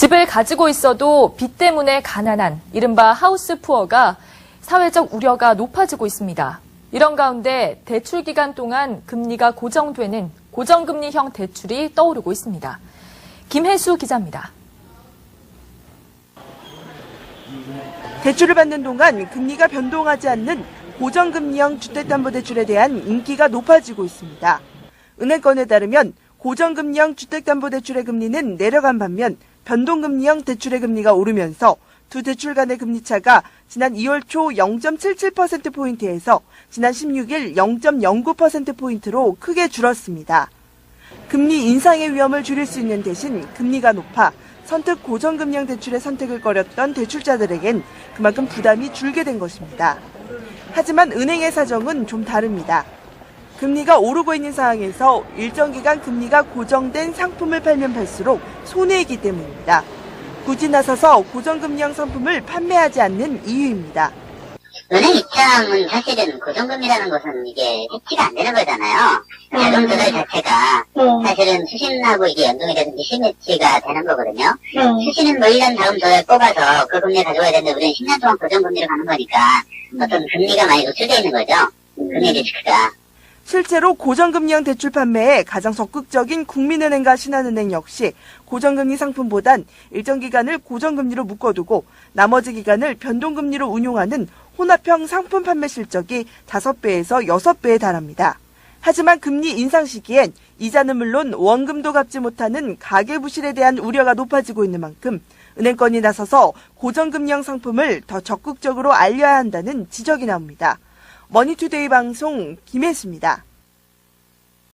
집을 가지고 있어도 빚 때문에 가난한 이른바 하우스 푸어가 사회적 우려가 높아지고 있습니다. 이런 가운데 대출 기간 동안 금리가 고정되는 고정금리형 대출이 떠오르고 있습니다. 김혜수 기자입니다. 대출을 받는 동안 금리가 변동하지 않는 고정금리형 주택담보대출에 대한 인기가 높아지고 있습니다. 은행권에 따르면 고정금리형 주택담보대출의 금리는 내려간 반면 변동금리형 대출의 금리가 오르면서 두 대출 간의 금리차가 지난 2월 초 0.77%포인트에서 지난 16일 0.09%포인트로 크게 줄었습니다. 금리 인상의 위험을 줄일 수 있는 대신 금리가 높아 선뜻 고정금리형 대출의 선택을 꺼렸던 대출자들에겐 그만큼 부담이 줄게 된 것입니다. 하지만 은행의 사정은 좀 다릅니다. 금리가 오르고 있는 상황에서 일정 기간 금리가 고정된 상품을 팔면 팔수록 손해이기 때문입니다. 굳이 나서서 고정금리형 상품을 판매하지 않는 이유입니다. 은행 입장은 사실은 고정금리라는 것은 이게 해치가 안 되는 거잖아요. 자금 조달 자체가 사실은 수신하고 이게 연동이 되든지 실매치가 되는 거거든요. 수신은 뭐 1년 자금 조달 뽑아서 그 금리 가져와야 되는데 우리는 10년 동안 고정금리로 가는 거니까 어떤 금리가 많이 노출되어 있는 거죠. 금리 리스크가. 실제로 고정금리형 대출 판매에 가장 적극적인 국민은행과 신한은행 역시 고정금리 상품보단 일정 기간을 고정금리로 묶어두고 나머지 기간을 변동금리로 운용하는 혼합형 상품 판매 실적이 5배에서 6배에 달합니다. 하지만 금리 인상 시기엔 이자는 물론 원금도 갚지 못하는 가계부실에 대한 우려가 높아지고 있는 만큼 은행권이 나서서 고정금리형 상품을 더 적극적으로 알려야 한다는 지적이 나옵니다. 머니투데이 방송 김혜수입니다.